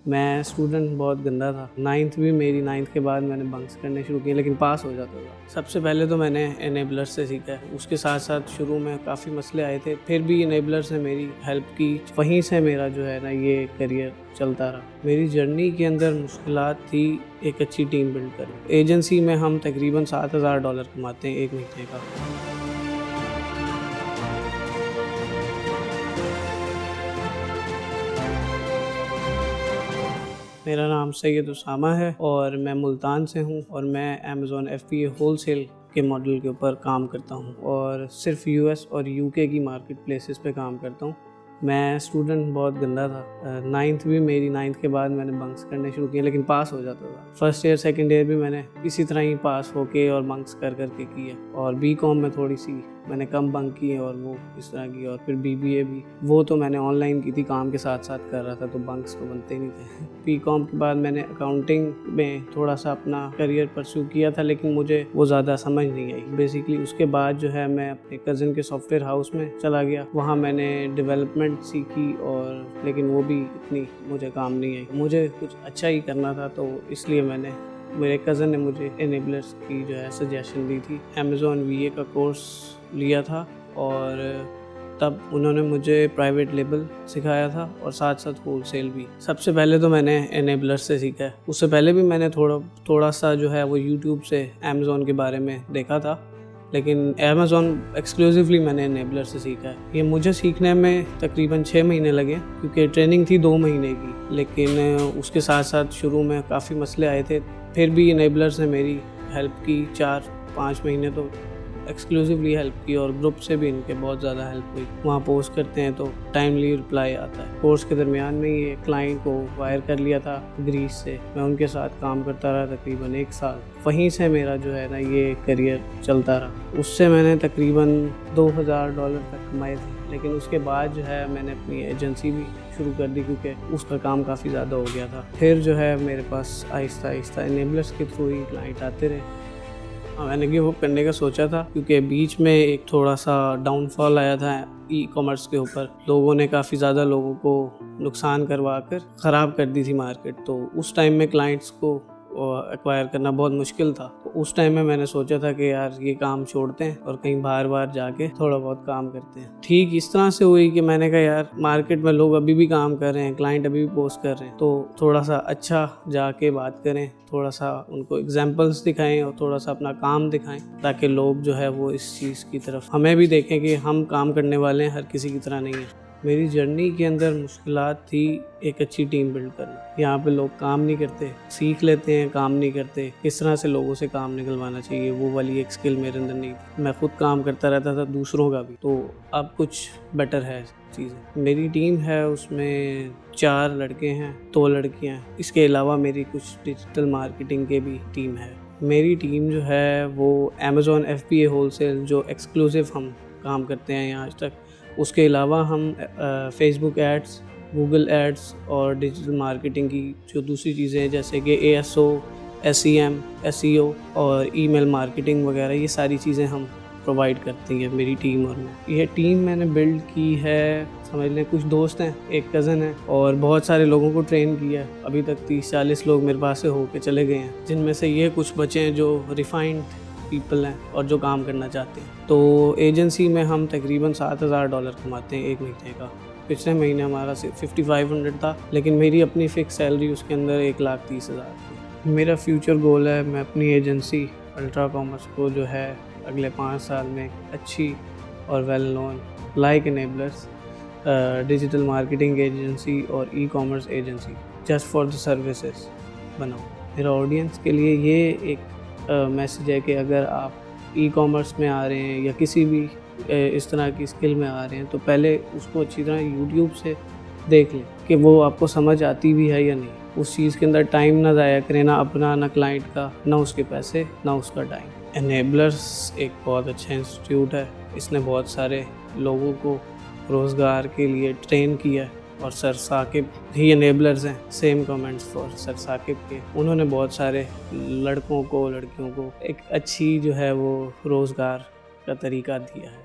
मैं स्टूडेंट बहुत गंदा था। नाइन्थ के बाद मैंने बंक्स करने शुरू किए, लेकिन पास हो जाता था। सबसे पहले तो मैंने इनेबलर से सीखा है। उसके साथ साथ शुरू में काफ़ी मसले आए थे, फिर भी इनेबलर ने मेरी हेल्प की। वहीं से मेरा जो है ना ये करियर चलता रहा। मेरी जर्नी के अंदर मुश्किलात थी एक अच्छी टीम बिल्ड करना। एजेंसी में हम तकरीबन $7,000 कमाते हैं एक महीने का। मेरा नाम सैयद उसामा है और मैं मुल्तान से हूँ और मैं अमेज़ॉन FBA होलसेल के मॉडल के ऊपर काम करता हूँ और सिर्फ US और UK की मार्केट प्लेसेस पे काम करता हूँ। मैं स्टूडेंट बहुत गंदा था। नाइन्थ के बाद मैंने बंक्स करने शुरू किए, लेकिन पास हो जाता था। फर्स्ट ईयर सेकंड ईयर भी मैंने इसी तरह ही पास होके और बंक्स कर करके किए। और BCom में थोड़ी सी मैंने कम बंक किए और वो इस तरह की। और फिर BBA भी, वो तो मैंने ऑनलाइन की थी, काम के साथ साथ कर रहा था, तो बंक्स तो बनते नहीं थे। BCom के बाद मैंने अकाउंटिंग में थोड़ा सा अपना करियर परस्यू किया था, लेकिन मुझे वो ज़्यादा समझ नहीं आई। बेसिकली उसके बाद जो है मैं अपने कज़न के सॉफ्टवेयर हाउस में चला गया। वहाँ मैंने डेवलपमेंट सीखी और लेकिन वो भी इतनी मुझे काम नहीं आई। मुझे कुछ अच्छा ही करना था, तो इसलिए मेरे कज़न ने मुझे इनेबलर्स की जो है सजेशन दी थी। अमेज़ॉन VA का कोर्स लिया था और तब उन्होंने मुझे प्राइवेट लेबल सिखाया था और साथ साथ होलसेल भी। सबसे पहले तो मैंने इनेबलर से सीखा है। उससे पहले भी मैंने थोड़ा सा जो है वो यूट्यूब से अमेज़ॉन के बारे में देखा था, लेकिन अमेज़ॉन एक्सक्लूसिवली मैंने इनेबलर से सीखा है। ये मुझे सीखने में तकरीबन 6 महीने लगे, क्योंकि ट्रेनिंग थी 2 महीने की। लेकिन उसके साथ साथ शुरू में काफ़ी मसले आए थे, फिर भी इनेबलर ने मेरी हेल्प की। 4-5 महीने तो एक्सक्लूसिवली हेल्प की और ग्रुप से भी इनके बहुत ज़्यादा हेल्प हुई। वहाँ पोस्ट करते हैं तो टाइमली रिप्लाई आता है। कोर्स के दरमियान में ये क्लाइंट को वायर कर लिया था ग्रीस से। मैं उनके साथ काम करता रहा तकरीबन 1 साल। वहीं से मेरा जो है ना ये करियर चलता रहा। उससे मैंने तकरीबन $2,000 तक कमाए थे, लेकिन उसके बाद जो है मैंने अपनी एजेंसी भी शुरू कर दी, क्योंकि उसका काम काफ़ी ज़्यादा हो गया था। फिर जो है मेरे पास आहिस्ता आहिस्ता इनेबलर्स के थ्रू ही क्लाइंट आते रहे। मैंने गिव अप करने का सोचा था, क्योंकि बीच में एक थोड़ा सा डाउनफॉल आया था ई-कॉमर्स के ऊपर। लोगों ने काफ़ी ज़्यादा लोगों को नुकसान करवा कर ख़राब कर दी थी मार्केट। तो उस टाइम में क्लाइंट्स को एक्वायर करना बहुत मुश्किल था। तो उस टाइम में मैंने सोचा था कि यार ये काम छोड़ते हैं और कहीं बाहर जाके थोड़ा बहुत काम करते हैं। ठीक इस तरह से हुई कि मैंने कहा यार मार्केट में लोग अभी भी काम कर रहे हैं, क्लाइंट अभी भी पोस्ट कर रहे हैं, तो थोड़ा सा अच्छा जाके बात करें, थोड़ा सा उनको एग्जाम्पल्स दिखाएं और थोड़ा सा अपना काम दिखाएं, ताकि लोग जो है वो इस चीज़ की तरफ हमें भी देखें कि हम काम करने वाले हैं, हर किसी की तरह नहीं है। मेरी जर्नी के अंदर मुश्किलात थी एक अच्छी टीम बिल्ड करना। यहाँ पे लोग काम नहीं करते, सीख लेते हैं, काम नहीं करते। किस तरह से लोगों से काम निकलवाना चाहिए, वो वाली एक स्किल मेरे अंदर नहीं थी। मैं खुद काम करता रहता था, दूसरों का भी। तो अब कुछ बेटर है चीज़ें। मेरी टीम है, उसमें 4 लड़के हैं, 2 लड़कियाँ हैं। इसके अलावा मेरी कुछ डिजिटल मार्केटिंग के भी टीम है। मेरी टीम जो है वो अमेज़ॉन FBA होलसेल, जो एक्सक्लूसिव हम काम करते हैं यहाँ आज तक, उसके अलावा हम फेसबुक एड्स, गूगल एड्स और डिजिटल मार्केटिंग की जो दूसरी चीज़ें हैं, जैसे कि ASO, SEM, SEO और ईमेल मार्केटिंग वगैरह, ये सारी चीज़ें हम प्रोवाइड करती हैं मेरी टीम और मैं। ये टीम मैंने बिल्ड की है, समझ लें कुछ दोस्त हैं, एक कज़न है और बहुत सारे लोगों को ट्रेन किया है। अभी तक 30-40 लोग मेरे पास से होके चले गए हैं, जिनमें से ये कुछ बचे हैं जो रिफाइंड पीपल हैं और जो काम करना चाहते हैं। तो एजेंसी में हम तकरीबन $7,000 कमाते हैं एक महीने का। पिछले महीने हमारा 5500 था, लेकिन मेरी अपनी फ़िक्स सैलरी उसके अंदर 1,30,000 थी। मेरा फ्यूचर गोल है, मैं अपनी एजेंसी अल्ट्रा कॉमर्स को जो है अगले 5 साल में अच्छी और well known like enablers digital marketing agency और ecommerce agency just for the services बनाऊँ। मेरा ऑडियंस के लिए ये एक मैसेज है कि अगर आप ई-कॉमर्स में आ रहे हैं या किसी भी इस तरह की स्किल में आ रहे हैं, तो पहले उसको अच्छी तरह यूट्यूब से देख लें कि वो आपको समझ आती भी है या नहीं। उस चीज़ के अंदर टाइम ना ज़ाया करें, ना अपना, ना क्लाइंट का, ना उसके पैसे, ना उसका टाइम। इनेबलर्स एक बहुत अच्छा इंस्टीट्यूट है। इसने बहुत सारे लोगों को रोज़गार के लिए ट्रेन किया है और सर साकिब ही इनेबलर्स हैं। Same comments for sir Sakib के। उन्होंने बहुत सारे लड़कों को, लड़कियों को एक अच्छी जो है वो रोज़गार का तरीका दिया है।